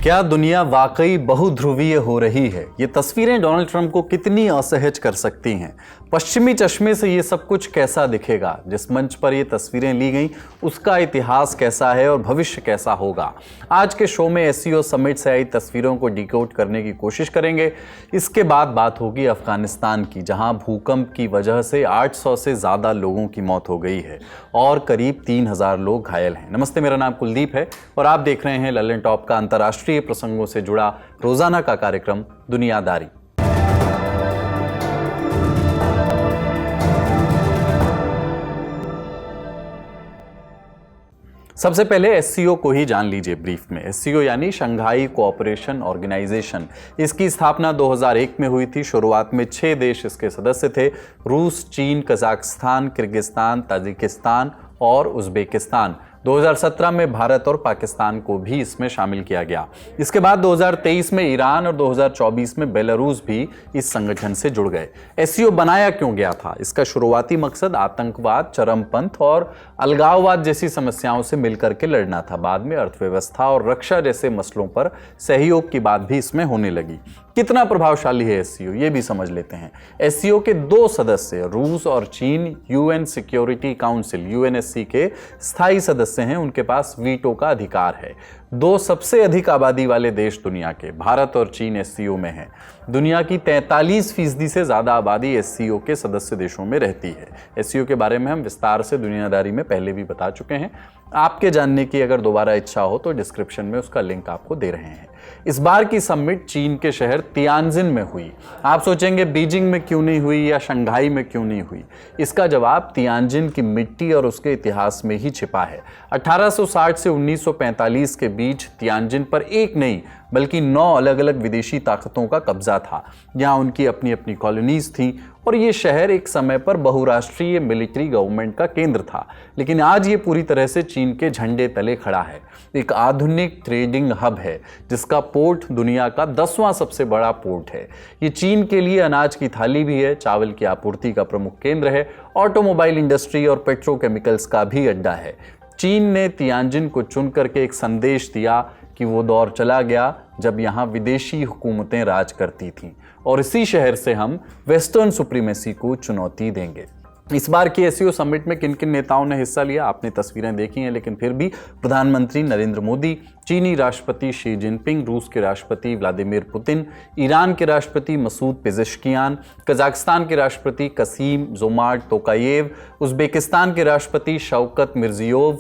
क्या दुनिया वाकई बहुध्रुवीय हो रही है? ये तस्वीरें डोनाल्ड ट्रंप को कितनी असहज कर सकती हैं? पश्चिमी चश्मे से ये सब कुछ कैसा दिखेगा? जिस मंच पर ये तस्वीरें ली गई उसका इतिहास कैसा है और भविष्य कैसा होगा? आज के शो में एससीओ समिट से आई तस्वीरों को डिकोड करने की कोशिश करेंगे। इसके बाद बात होगी अफगानिस्तान की, जहां भूकंप की वजह से 800 से ज़्यादा लोगों की मौत हो गई है और करीब 3000 लोग घायल हैं। नमस्ते, मेरा नाम कुलदीप है और आप देख रहे हैं ललन टॉप का अंतर्राष्ट्रीय प्रसंगों से जुड़ा रोजाना का कार्यक्रम दुनियादारी। सबसे पहले एससीओ को ही जान लीजिए ब्रीफ में। एससीओ यानी शंघाई कोऑपरेशन ऑर्गेनाइजेशन। इसकी स्थापना 2001 में हुई थी। शुरुआत में 6 देश इसके सदस्य थे: रूस, चीन, कजाकिस्तान, किर्गिस्तान, ताजिकिस्तान और उज्बेकिस्तान। 2017 में भारत और पाकिस्तान को भी इसमें शामिल किया गया। इसके बाद 2023 में ईरान और 2024 में बेलारूस भी इस संगठन से जुड़ गए। एससीओ बनाया क्यों गया था? इसका शुरुआती मकसद आतंकवाद, चरमपंथ और अलगाववाद जैसी समस्याओं से मिलकर के लड़ना था। बाद में अर्थव्यवस्था और रक्षा जैसे मसलों पर सहयोग की बात भी इसमें होने लगी। कितना प्रभावशाली है एससीओ, ये भी समझ लेते हैं। एससीओ के 2 सदस्य, रूस और चीन, यूएन सिक्योरिटी काउंसिल यूएनएससी के स्थायी सदस्य हैं। उनके पास वीटो का अधिकार है। 2 सबसे अधिक आबादी वाले देश दुनिया के, भारत और चीन, एससीओ में हैं। दुनिया की 43% से ज्यादा आबादी एससीओ के सदस्य देशों में रहती है। एससीओ के बारे में हम विस्तार से दुनियादारी में पहले भी बता चुके हैं। आपके जानने की अगर दोबारा इच्छा हो तो डिस्क्रिप्शन में उसका लिंक आपको दे रहे हैं। इस बार की समिट चीन के शहर तियानजिन में हुई। आप सोचेंगे बीजिंग में क्यों नहीं हुई या शंघाई में क्यों नहीं हुई? इसका जवाब तियानजिन की मिट्टी और उसके इतिहास में ही छिपा है। 1860 से 1945 के बीच तियानजिन पर एक नहीं बल्कि 9 अलग अलग विदेशी ताकतों का कब्जा था। यहाँ उनकी अपनी अपनी कॉलोनीज थीं और ये शहर एक समय पर बहुराष्ट्रीय मिलिट्री गवर्नमेंट का केंद्र था। लेकिन आज ये पूरी तरह से चीन के झंडे तले खड़ा है। एक आधुनिक ट्रेडिंग हब है जिसका पोर्ट दुनिया का 10वां सबसे बड़ा पोर्ट है। ये चीन के लिए अनाज की थाली भी है, चावल की आपूर्ति का प्रमुख केंद्र है, ऑटोमोबाइल इंडस्ट्री और पेट्रोकेमिकल्स का भी अड्डा है। चीन ने तियानजिन को चुन करके एक संदेश दिया कि वो दौर चला गया जब यहाँ विदेशी हुकूमतें राज करती थीं और इसी शहर से हम वेस्टर्न सुप्रीमेसी को चुनौती देंगे। इस बार की एससीओ समिट में किन किन नेताओं ने हिस्सा लिया आपने तस्वीरें देखी हैं, लेकिन फिर भी प्रधानमंत्री नरेंद्र मोदी, चीनी राष्ट्रपति शी जिनपिंग, रूस के राष्ट्रपति व्लादिमीर पुतिन, ईरान के राष्ट्रपति मसूद पेजेश्कियान, कजाकिस्तान के राष्ट्रपति कसीम जोमार्ट तोकायेव, उज्बेकिस्तान के राष्ट्रपति शौकत मिर्जियोव,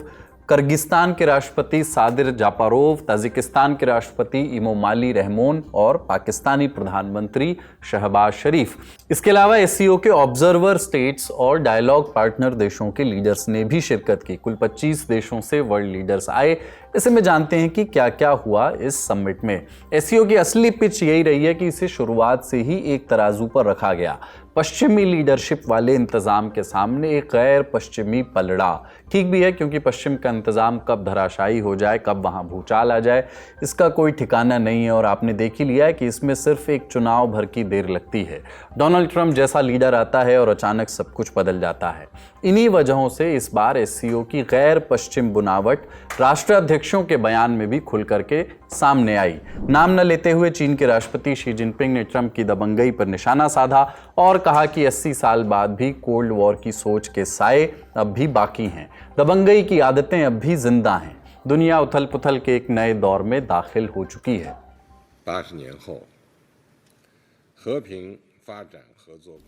किर्गिस्तान के राष्ट्रपति सादिर जापारोव, ताजिकिस्तान के राष्ट्रपति इमोमाली रहमोन और पाकिस्तानी प्रधानमंत्री शहबाज शरीफ। इसके अलावा एससीओ के ऑब्जर्वर स्टेट्स और डायलॉग पार्टनर देशों के लीडर्स ने भी शिरकत की। कुल 25 देशों से वर्ल्ड लीडर्स आए। ऐसे में जानते हैं कि क्या क्या हुआ इस समिट में। एससीओ की असली पिच यही रही है कि इसे शुरुआत से ही एक तराजू पर रखा गया। पश्चिमी लीडरशिप वाले इंतजाम के सामने एक गैर पश्चिमी पलड़ा। ठीक भी है, क्योंकि पश्चिम का इंतजाम कब धराशायी हो जाए, कब वहां भूचाल आ जाए, इसका कोई ठिकाना नहीं है। और आपने देख ही लिया है कि इसमें सिर्फ एक चुनाव भर की देर लगती है। डोनाल्ड ट्रंप जैसा लीडर आता है और अचानक सब कुछ बदल जाता है। इन्हीं वजहों से इस बार एससीओ की गैर पश्चिम बुनावट राष्ट्राध्यक्षों के बयान में भी खुल करके सामने आई। नाम न लेते हुए चीन के राष्ट्रपति शी जिनपिंग ने ट्रंप की दबंगई पर निशाना साधा और कहा कि 80 साल बाद भी कोल्ड वॉर की सोच के साए अब भी बाकी हैं, दबंगई की आदतें अब भी जिंदा हैं। दुनिया उथल पुथल के एक नए दौर में दाखिल हो चुकी है।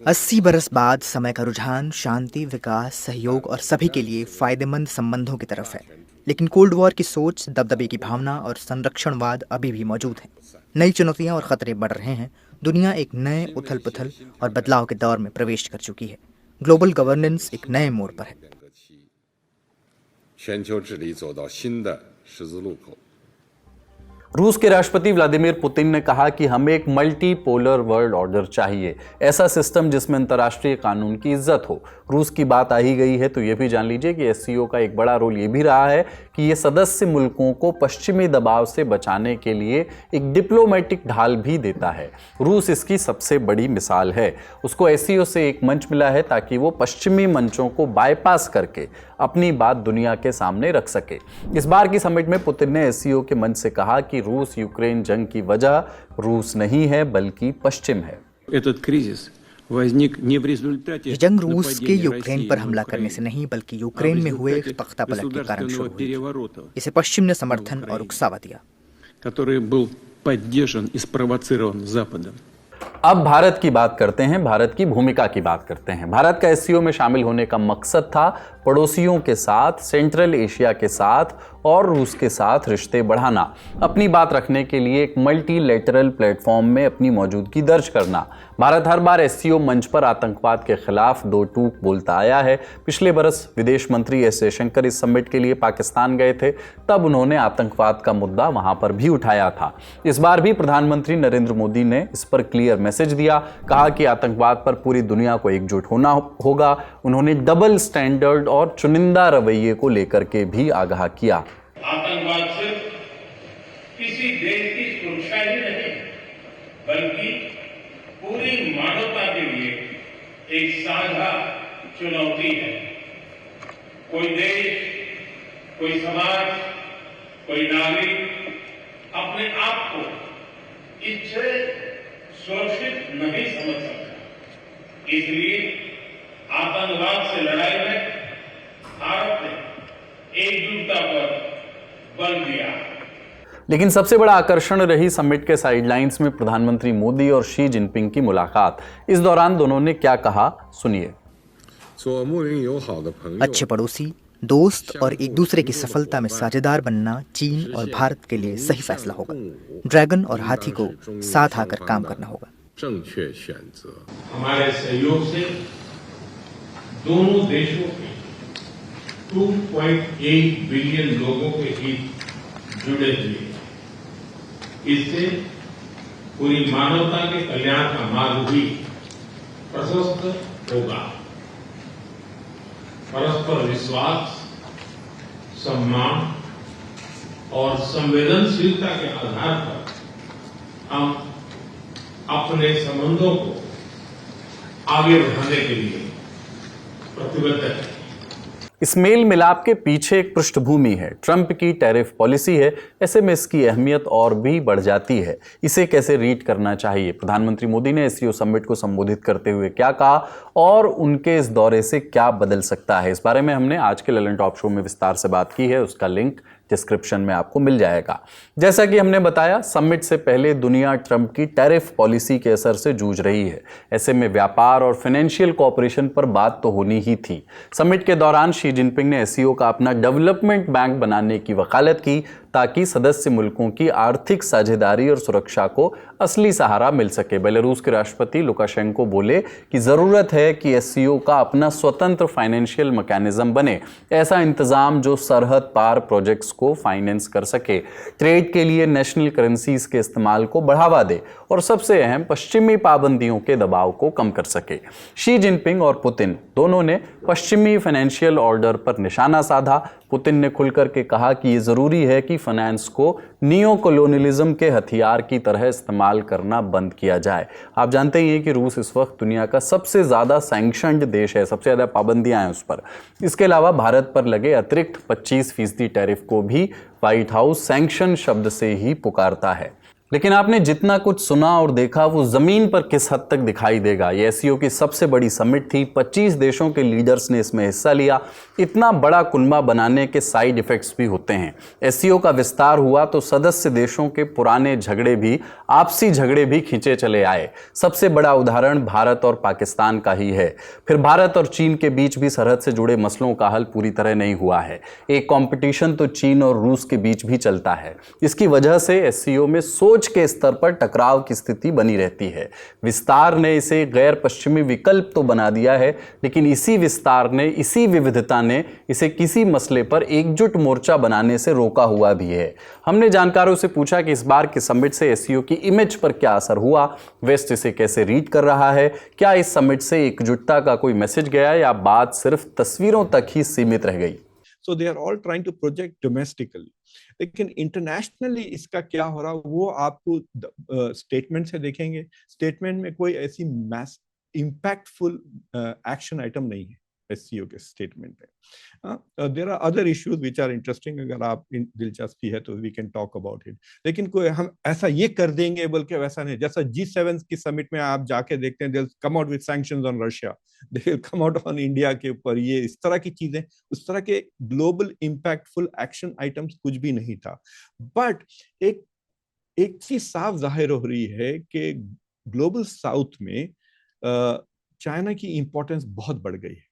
80 बरस बाद समय का रुझान शांति, विकास, सहयोग और सभी के लिए फायदेमंद संबंधों की तरफ है। लेकिन कोल्ड वॉर की सोच, दबदबे की भावना और संरक्षणवाद अभी भी मौजूद है। नई चुनौतियां और खतरे बढ़ रहे हैं। दुनिया एक नए उथल पुथल और बदलाव के दौर में प्रवेश कर चुकी है। ग्लोबल गवर्नेंस एक नए मोड़ पर है। रूस के राष्ट्रपति व्लादिमीर पुतिन ने कहा कि हमें एक मल्टी पोलर वर्ल्ड ऑर्डर चाहिए, ऐसा सिस्टम जिसमें अंतर्राष्ट्रीय कानून की इज्जत हो। रूस की बात आ ही गई है तो ये भी जान लीजिए कि एससीओ का एक बड़ा रोल ये भी रहा है कि ये सदस्य मुल्कों को पश्चिमी दबाव से बचाने के लिए एक डिप्लोमेटिक ढाल भी देता है। रूस इसकी सबसे बड़ी मिसाल है। उसको एससीओ से एक मंच मिला है ताकि वो पश्चिमी मंचों को बाईपास करके अपनी बात दुनिया के सामने रख सके। इस बार की समिट में पुतिन ने एससीओ के मंच से कहा कि कि रूस यूक्रेन जंग की वजह रूस नहीं है बल्कि पश्चिम है। Этот кризис возник не в результате ये जंग रूस के нападения यूक्रेन России पर на हमला करने से Украину, नहीं बल्कि а в यूक्रेन में हुए результате तख्तापलट के कारण государственного शुरू हुई थी। переворота, इसे पश्चिम ने समर्थन और उकसावा दिया। который был поддержан и спровоцирован Западом. अब भारत की बात करते हैं, भारत की भूमिका की बात करते हैं। भारत का एससीओ में शामिल होने का मकसद था पड़ोसियों के साथ, सेंट्रल एशिया के साथ और रूस के साथ रिश्ते बढ़ाना, अपनी बात रखने के लिए एक मल्टीलेटरल प्लेटफॉर्म में अपनी मौजूदगी दर्ज करना। भारत हर बार एससीओ मंच पर आतंकवाद के खिलाफ दो टूक बोलता आया है। पिछले बरस विदेश मंत्री एस जयशंकर इस समिट के लिए पाकिस्तान गए थे, तब उन्होंने आतंकवाद का मुद्दा वहां पर भी उठाया था। इस बार भी प्रधानमंत्री नरेंद्र मोदी ने इस पर क्लियर मैसेज दिया, कहा कि आतंकवाद पर पूरी दुनिया को एकजुट होना होगा। उन्होंने डबल स्टैंडर्ड और चुनिंदा रवैये को लेकर के भी आगाह किया। आतंकवाद सिर्फ किसी देश की सुरक्षा ही नहीं बल्कि पूरी मानवता के लिए एक साझा चुनौती है। कोई देश, कोई समाज, कोई नागरिक अपने आप को इससे सुरक्षित नहीं समझ सकता। इसलिए आतंकवाद से लड़ाई में भारत ने एकजुटता पर बल दिया। लेकिन सबसे बड़ा आकर्षण रही समिट के साइडलाइंस में प्रधानमंत्री मोदी और शी जिनपिंग की मुलाकात। इस दौरान दोनों ने क्या कहा, सुनिए। अच्छे पड़ोसी, दोस्त और एक दूसरे की सफलता में साझेदार बनना चीन और भारत के लिए सही फैसला होगा। ड्रैगन और हाथी को साथ आकर काम करना होगा। हमारे सहयोग से दोनों देशों के 2.8 बिलियन लोगों के हित जुड़े हुए हैं। इससे पूरी मानवता के कल्याण का मार्ग भी प्रशस्त होगा। परस्पर विश्वास, सम्मान और संवेदनशीलता के आधार पर हम अपने संबंधों को आगे बढ़ाने के लिए प्रतिबद्ध हैं। इस मेल मिलाप के पीछे एक पृष्ठभूमि है, ट्रंप की टैरिफ पॉलिसी है। ऐसे में इसकी अहमियत और भी बढ़ जाती है। इसे कैसे रीड करना चाहिए, प्रधानमंत्री मोदी ने एससीओ समिट को संबोधित करते हुए क्या कहा और उनके इस दौरे से क्या बदल सकता है, इस बारे में हमने आज के ललन टॉप शो में विस्तार से बात की है। उसका लिंक डिस्क्रिप्शन में आपको मिल जाएगा। जैसा कि हमने बताया, समिट से पहले दुनिया ट्रंप की टैरिफ पॉलिसी के असर से जूझ रही है। ऐसे में व्यापार और फाइनेंशियल कोऑपरेशन पर बात तो होनी ही थी। समिट के दौरान शी जिनपिंग ने एससीओ का अपना डेवलपमेंट बैंक बनाने की वकालत की, ताकि सदस्य मुल्कों की आर्थिक साझेदारी और सुरक्षा को असली सहारा मिल सके। बेलारूस के राष्ट्रपति लुकाशेंको बोले कि जरूरत है कि एससीओ का अपना स्वतंत्र फाइनेंशियल मैकेनिज्म बने, ऐसा इंतजाम जो सरहद पार प्रोजेक्ट्स को फाइनेंस कर सके, ट्रेड के लिए नेशनल करेंसीज के इस्तेमाल को बढ़ावा दे और सबसे अहम पश्चिमी पाबंदियों के दबाव को कम कर सके। शी जिनपिंग और पुतिन दोनों ने पश्चिमी फाइनेंशियल ऑर्डर पर निशाना साधा। पुतिन ने खुलकर के कहा कि ये जरूरी है कि फाइनेंस को नियो कॉलोनियलिज्म के हथियार की तरह इस्तेमाल करना बंद किया जाए। आप जानते ही हैं कि रूस इस वक्त दुनिया का सबसे ज्यादा सैंक्शन्ड देश है, सबसे ज्यादा पाबंदियां हैं उस पर। इसके अलावा भारत पर लगे अतिरिक्त 25% टैरिफ को भी व्हाइट हाउस सैंक्शन शब्द से ही पुकारता है। लेकिन आपने जितना कुछ सुना और देखा वो जमीन पर किस हद तक दिखाई देगा। ये एससीओ की सबसे बड़ी समिट थी, 25 देशों के लीडर्स ने इसमें हिस्सा लिया। इतना बड़ा कुनबा बनाने के साइड इफेक्ट्स भी होते हैं। एससीओ का विस्तार हुआ तो सदस्य देशों के पुराने झगड़े भी, आपसी झगड़े भी खींचे चले आए। सबसे बड़ा उदाहरण भारत और पाकिस्तान का ही है। फिर भारत और चीन के बीच भी सरहद से जुड़े मसलों का हल पूरी तरह नहीं हुआ है। एक कंपटीशन तो चीन और रूस के बीच भी चलता है। इसकी वजह से एससीओ में सोच के स्तर पर टकराव की स्थिति बनी रहती है। विस्तार ने इसे गैर पश्चिमी विकल्प तो बना दिया है, लेकिन इसी विस्तार ने, इसी विविधता ने इसे किसी मसले पर एकजुट मोर्चा बनाने से रोका हुआ भी है। हमने जानकारों से पूछा कि इस बार के समिट से एससीओ की इमेज पर क्या असर हुआ, वेस्ट इसे कैसे रीड कर रहा है, क्या इस समिट से एकजुटता का कोई मैसेज गया या बात सिर्फ तस्वीरों तक ही सीमित रह गई। So they are all trying to project domestically. लेकिन इंटरनेशनली इसका क्या हो रहा वो आपको स्टेटमेंट से देखेंगे। स्टेटमेंट में कोई ऐसी मैस इम्पैक्टफुल एक्शन आइटम नहीं है। एससीओ के स्टेटमेंट में। There are other issues which are interesting, अगर आप दिलचस्पी है तो we can talk about it. लेकिन कोई हम ऐसा ये कर देंगे बल्कि वैसा नहीं, जैसा G7 की समिट में आप जाके देखते हैं, दे will come out with sanctions on Russia, they will come out on India के ऊपर, ये इस तरह की चीजें, उस तरह के ग्लोबल इंपैक्टफुल एक्शन आइटम्स कुछ भी नहीं था। बट एक चीज साफ जाहिर हो रही है कि ग्लोबल साउथ में चाइना की इंपॉर्टेंस बहुत बढ़ गई है।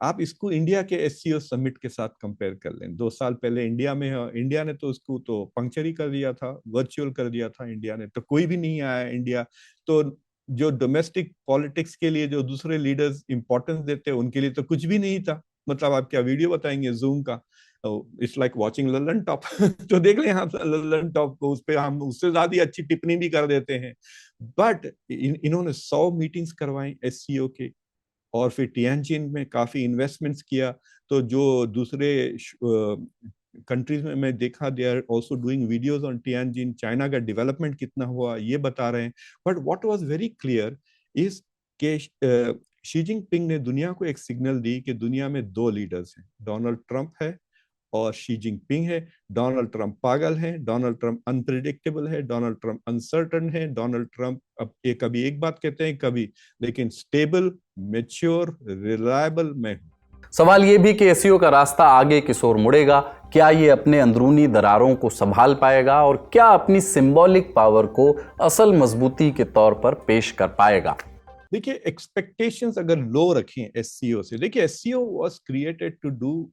आप इसको इंडिया के एससीओ समिट के साथ कंपेयर कर लें। 2 साल पहले इंडिया ने तो उसको तो पंक्चर ही कर दिया था, वर्चुअल कर दिया था इंडिया ने, तो कोई भी नहीं आया इंडिया। तो जो डोमेस्टिक पॉलिटिक्स के लिए जो दूसरे लीडर्स इंपॉर्टेंस देते हैं, उनके लिए तो कुछ भी नहीं था। मतलब आप क्या वीडियो बताएंगे जूम का, it's like watching Lallan top. तो देख लें आप लल्लन टॉप को, उस पर हम उससे ज्यादा अच्छी टिप्पणी भी कर देते हैं। बट इन्होंने 100 मीटिंग्स करवाई एससीओ के, और फिर टियानजिन में काफी इन्वेस्टमेंट्स किया। तो जो दूसरे कंट्रीज में मैं देखा, they are also doing videos on Tianjin, China का डेवलपमेंट कितना हुआ ये बता रहे हैं। But what was very clear is के शी जिनपिंग ने दुनिया को एक सिग्नल दी कि दुनिया में 2 लीडर्स हैं, डोनाल्ड ट्रंप है और शी जिनपिंग है। डोनाल्ड ट्रंप पागल है, डोनाल्ड ट्रंप अनप्रेडिक्टेबल है, डोनाल्ड ट्रंप अनसर्टन है, डोनाल्ड ट्रंप अब कभी एक बात कहते हैं कभी, लेकिन स्टेबल, मैच्योर, रिलायबल मैं हूं। सवाल ये भी कि एससीओ का रास्ता आगे किस ओर मुड़ेगा। क्या ये अपने अंदरूनी दरारों को संभाल पाएगा और क्या अपनी सिंबॉलिक पावर को असल मजबूती के तौर पर पेश कर पाएगा। देखिए, एक्सपेक्टेशंस अगर लो रखें एससीओ से, देखिए SCO was created to do,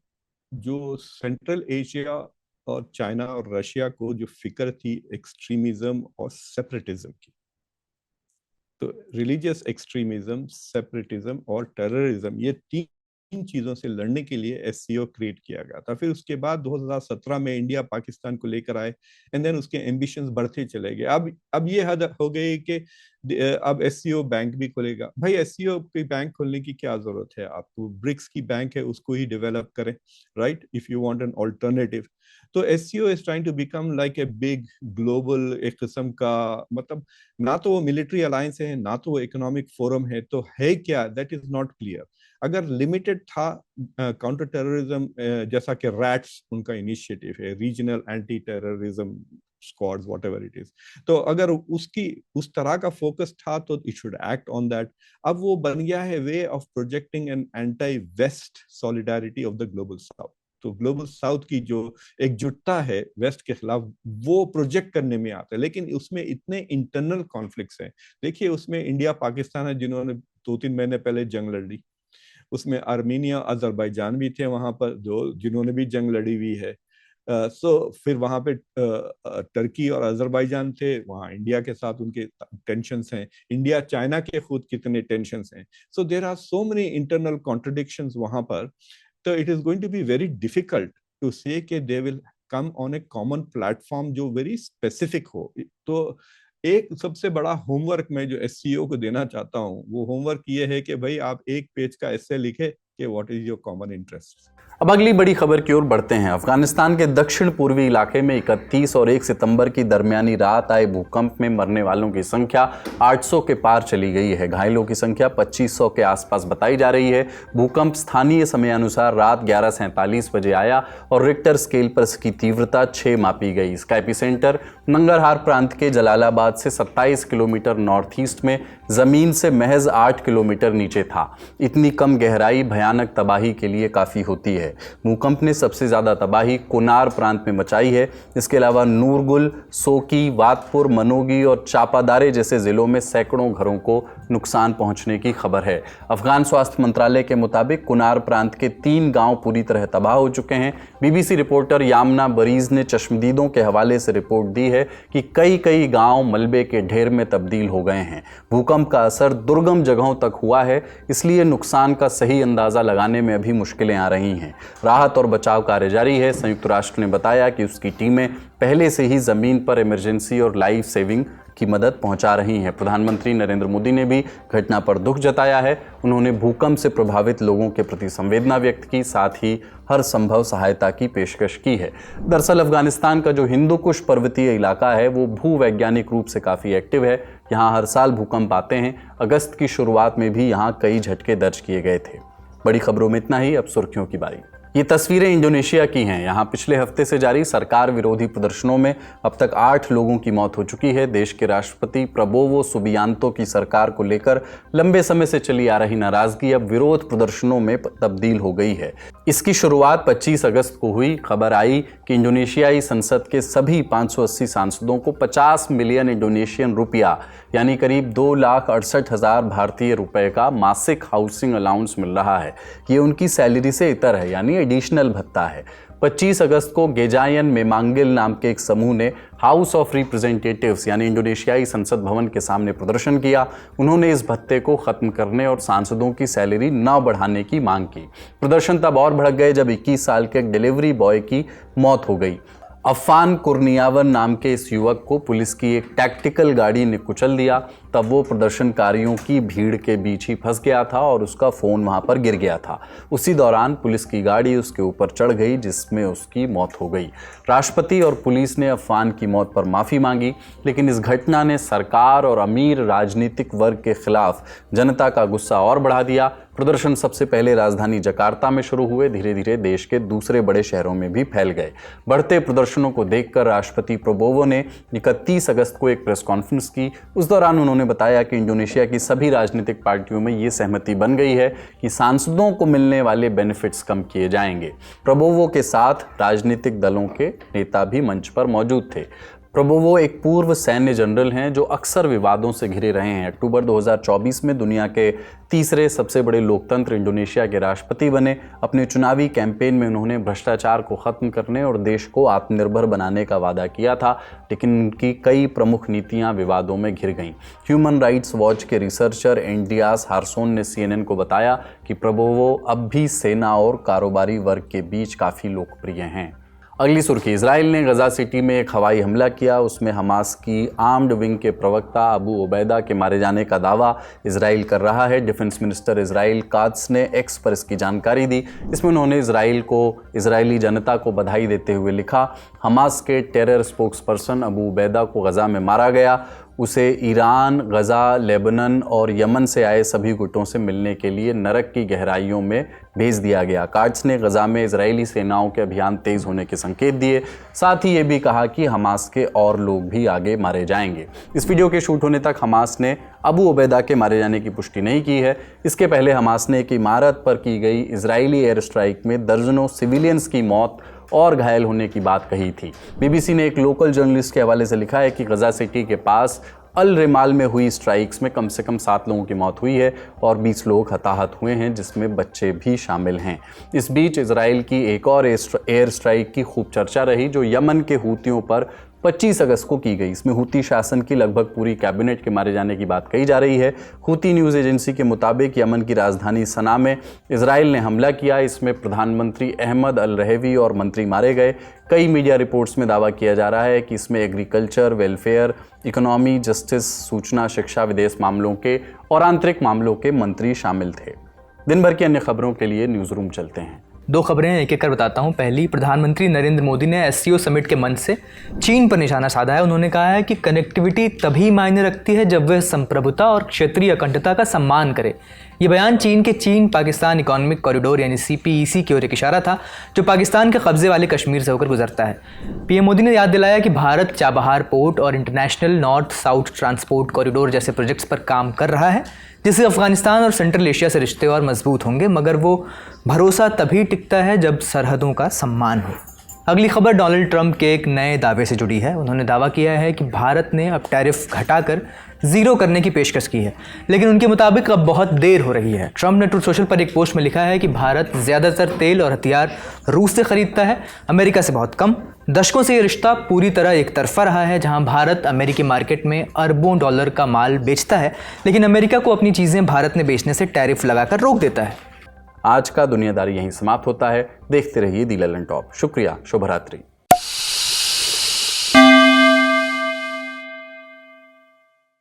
जो सेंट्रल एशिया और चाइना और रशिया को जो फिक्र थी एक्सट्रीमिज्म और सेपरेटिज्म की, तो रिलीजियस एक्सट्रीमिज्म, सेपरेटिज्म और टेररिज्म, ये 3 चीजों से लड़ने के लिए एससीओ क्रिएट किया गया था। फिर उसके बाद 2017 में इंडिया पाकिस्तान को लेकर आए, एंड देन उसके एम्बिशंस बढ़ते चले गए। अब ये हद हो गई कि अब एससीओ बैंक भी खुलेगा। भाई एससीओ की बैंक खोलने की क्या जरूरत है आपको? ब्रिक्स की बैंक है, उसको ही डेवलप करें, right, if you want an alternative. तो SCO is trying to become like a big global, एक किस्म का, मतलब ना तो वो मिलिट्री अलायंस है, ना तो वो इकोनॉमिक फोरम है, तो है क्या, दैट इज नॉट क्लियर। अगर लिमिटेड था काउंटर टेररिज्म, जैसा कि रैट्स उनका इनिशिएटिव है, regional anti terrorism squads, whatever it is, तो अगर उस तरह का फोकस था तो it should act on that. अब वो बन गया है way of projecting an anti west solidarity of the global south. तो ग्लोबल साउथ की जो एकजुटता है वेस्ट के खिलाफ, वो प्रोजेक्ट करने में आता है, लेकिन उसमें इतने इंटरनल कॉन्फ्लिक्ट्स हैं। देखिए, उसमें इंडिया पाकिस्तान है जिन्होंने 2-3 महीने पहले जंग लड़ी, उसमें आर्मीनिया, अजरबैजान भी थे वहां पर जिन्होंने भी जंग लड़ी हुई है। फिर वहां पे टर्की और अजरबैजान थे, वहां इंडिया के साथ उनके टेंशन्स हैं। इंडिया चाइना के खुद कितने टेंशन्स हैं। So there are so many internal contradictions वहां पर। तो it is going to be very difficult to say कि they will come on a common platform जो वेरी स्पेसिफिक हो। तो एक सबसे बड़ा होमवर्क मैं जो एससीओ को देना चाहता हूं, वो होमवर्क ये है कि भाई आप एक पेज का एस्से लिखे कि what is your common interest. अब अगली बड़ी खबर की ओर बढ़ते हैं। अफगानिस्तान के दक्षिण पूर्वी इलाके में 31 और 1 सितंबर की दरमियानी रात आए भूकंप में मरने वालों की संख्या 800 के पार चली गई है। घायलों की संख्या 2500 के आसपास बताई जा रही है। भूकंप स्थानीय समयानुसार रात 11:47 बजे आया और रिक्टर स्केल पर इसकी तीव्रता 6 मापी गई। इसका एपिसेंटर नंगरहार प्रांत के जलालाबाद से 27 किलोमीटर नॉर्थ ईस्ट में जमीन से महज 8 किलोमीटर नीचे था। इतनी कम गहराई भयानक तबाही के लिए काफी होती है। भूकंप ने सबसे ज्यादा तबाही कुनार प्रांत में मचाई है। इसके अलावा नूरगुल, सोकी, वातपुर, मनोगी और चापादारे जैसे जिलों में सैकड़ों घरों को नुकसान पहुंचने की खबर है। अफगान स्वास्थ्य मंत्रालय के मुताबिक कुनार प्रांत के 3 गांव पूरी तरह तबाह हो चुके हैं। बीबीसी रिपोर्टर यामना बरीज ने चश्मदीदों के हवाले से रिपोर्ट दी है कि कई गांव मलबे के ढेर में तब्दील हो गए हैं। भूकंप का असर दुर्गम जगहों तक हुआ है, इसलिए नुकसान का सही अंदाजा लगाने में अभी मुश्किलें आ रही हैं। राहत और बचाव कार्य जारी है। संयुक्त राष्ट्र ने बताया कि उसकी टीमें पहले से ही जमीन पर इमरजेंसी और लाइफ सेविंग की मदद पहुंचा रही हैं। प्रधानमंत्री नरेंद्र मोदी ने भी घटना पर दुख जताया है। उन्होंने भूकंप से प्रभावित लोगों के प्रति संवेदना व्यक्त की, साथ ही हर संभव सहायता की पेशकश की है। दरअसल अफगानिस्तान का जो हिंदू कुश पर्वतीय इलाका है वो भूवैज्ञानिक रूप से काफ़ी एक्टिव है। यहाँ हर साल भूकंप आते हैं। अगस्त की शुरुआत में भी यहाँ कई झटके दर्ज किए गए थे। बड़ी खबरों में इतना ही, अब सुर्खियों की बारी। ये तस्वीरें इंडोनेशिया की हैं। यहाँ पिछले हफ्ते से जारी सरकार विरोधी प्रदर्शनों में अब तक 8 लोगों की मौत हो चुकी है। देश के राष्ट्रपति प्रबोवो सुबियांतो की सरकार को लेकर लंबे समय से चली आ रही नाराजगी अब विरोध प्रदर्शनों में तब्दील हो गई है। इसकी शुरुआत 25 अगस्त को हुई। खबर आई कि इंडोनेशियाई संसद के सभी 580 सांसदों को 50 मिलियन इंडोनेशियन रुपया यानी करीब 2,68,000 भारतीय रुपए का मासिक हाउसिंग अलाउंस मिल रहा है। ये उनकी सैलरी से इतर है, यानी एडिशनल भत्ता है। 25 अगस्त को गेजायन मेमांगिल नाम के एक समूह ने हाउस ऑफ रिप्रेजेंटेटिव्स यानी इंडोनेशियाई संसद भवन के सामने प्रदर्शन किया। उन्होंने इस भत्ते को खत्म करने और सांसदों की सैलरी न बढ़ाने की मांग की। प्रदर्शन तब और भड़क गए जब 21 साल के एक डिलीवरी बॉय की मौत हो गई। अफान कुर्नियावन नाम के इस युवक को पुलिस की एक टैक्टिकल गाड़ी ने कुचल दिया। तब वो प्रदर्शनकारियों की भीड़ के बीच ही फंस गया था और उसका फ़ोन वहाँ पर गिर गया था। उसी दौरान पुलिस की गाड़ी उसके ऊपर चढ़ गई, जिसमें उसकी मौत हो गई। राष्ट्रपति और पुलिस ने अफान की मौत पर माफ़ी मांगी, लेकिन इस घटना ने सरकार और अमीर राजनीतिक वर्ग के खिलाफ जनता का गुस्सा और बढ़ा दिया। प्रदर्शन सबसे पहले राजधानी जकार्ता में शुरू हुए, धीरे धीरे देश के दूसरे बड़े शहरों में भी फैल गए। बढ़ते प्रदर्शनों को देखकर राष्ट्रपति प्रबोवो ने 31 अगस्त को एक प्रेस कॉन्फ्रेंस की। उस दौरान उन्होंने बताया कि इंडोनेशिया की सभी राजनीतिक पार्टियों में ये सहमति बन गई है कि सांसदों को मिलने वाले बेनिफिट्स कम किए जाएंगे। प्रबोवो के साथ राजनीतिक दलों के नेता भी मंच पर मौजूद थे। प्रबोवो एक पूर्व सैन्य जनरल हैं जो अक्सर विवादों से घिरे रहे हैं। अक्टूबर 2024 में दुनिया के तीसरे सबसे बड़े लोकतंत्र इंडोनेशिया के राष्ट्रपति बने। अपने चुनावी कैंपेन में उन्होंने भ्रष्टाचार को खत्म करने और देश को आत्मनिर्भर बनाने का वादा किया था, लेकिन उनकी कई प्रमुख नीतियां विवादों में घिर गईं। ह्यूमन राइट्स वॉच के रिसर्चर एंड्रियास हार्सोन ने CNN को बताया कि प्रबोवो अब भी सेना और कारोबारी वर्ग के बीच काफ़ी लोकप्रिय हैं। अगली सुर्खी, इजराइल ने गजा सिटी में एक हवाई हमला किया। उसमें हमास की आर्म्ड विंग के प्रवक्ता अबू उबैदा के मारे जाने का दावा इजराइल कर रहा है। डिफेंस मिनिस्टर इजराइल कात्स ने एक्स पर इसकी जानकारी दी। इसमें उन्होंने इजरायली जनता को बधाई देते हुए लिखा, हमास के टेरर स्पोक्सपर्सन अबू उबैदा को गजा में मारा गया। उसे ईरान, गजा, लेबनान और यमन से आए सभी गुटों से मिलने के लिए नरक की गहराइयों में भेज दिया गया। काट्स ने गजा में इजरायली सेनाओं के अभियान तेज होने के संकेत दिए। साथ ही ये भी कहा कि हमास के और लोग भी आगे मारे जाएंगे। इस वीडियो के शूट होने तक हमास ने अबू उबैदा के मारे जाने की पुष्टि नहीं की है। इसके पहले हमास ने एक इमारत पर की गई इजरायली एयर स्ट्राइक में दर्जनों सिविलियंस की मौत और घायल होने की बात कही थी। BBC ने एक लोकल जर्नलिस्ट के हवाले से लिखा है कि गजा सिटी के पास अल रिमाल में हुई स्ट्राइक्स में कम से कम 7 लोगों की मौत हुई है और 20 लोग हताहत हुए हैं, जिसमें बच्चे भी शामिल हैं। इस बीच इजराइल की एक और एयर स्ट्राइक की खूब चर्चा रही, जो यमन के हूतियों पर 25 अगस्त को की गई। इसमें हूती शासन की लगभग पूरी कैबिनेट के मारे जाने की बात कही जा रही है। हूती न्यूज़ एजेंसी के मुताबिक यमन की राजधानी सना में इजराइल ने हमला किया। इसमें प्रधानमंत्री अहमद अल रहेवी और मंत्री मारे गए। कई मीडिया रिपोर्ट्स में दावा किया जा रहा है कि इसमें एग्रीकल्चर, वेलफेयर, इकोनॉमी, जस्टिस, सूचना, शिक्षा, विदेश मामलों के और आंतरिक मामलों के मंत्री शामिल थे। दिन भर की अन्य खबरों के लिए न्यूज़ रूम चलते हैं। 2 खबरें एक एक कर बताता हूं। पहली, प्रधानमंत्री नरेंद्र मोदी ने SCO समिट के मंच से चीन पर निशाना साधा है। उन्होंने कहा है कि कनेक्टिविटी तभी मायने रखती है जब वह संप्रभुता और क्षेत्रीय अखंडता का सम्मान करे। ये बयान चीन पाकिस्तान इकोनॉमिक कॉरिडोर यानी CPEC की ओर एक इशारा था, जो पाकिस्तान के कब्जे वाले कश्मीर से होकर गुजरता है। PM मोदी ने याद दिलाया कि भारत चाबहार पोर्ट और international north south transport corridor जैसे प्रोजेक्ट्स पर काम कर रहा है, जिससे अफगानिस्तान और सेंट्रल एशिया से रिश्ते और मजबूत होंगे, मगर वो भरोसा तभी टिकता है जब सरहदों का सम्मान हो। अगली खबर डोनाल्ड ट्रंप के एक नए दावे से जुड़ी है। उन्होंने दावा किया है कि भारत ने अब टैरिफ घटाकर 0 करने की पेशकश की है, लेकिन उनके मुताबिक अब बहुत देर हो रही है। ट्रंप ने ट्रूथ सोशल पर एक पोस्ट में लिखा है कि भारत ज़्यादातर तेल और हथियार रूस से खरीदता है, अमेरिका से बहुत कम। दशकों से ये रिश्ता पूरी तरह एक तरफा रहा है, जहां भारत अमेरिकी मार्केट में अरबों डॉलर का माल बेचता है, लेकिन अमेरिका को अपनी चीज़ें भारत में बेचने से टैरिफ लगाकर रोक देता है। आज का दुनियादारी यहीं समाप्त होता है। देखते रहिए दी ललन टॉप। शुक्रिया, शुभ रात्रि।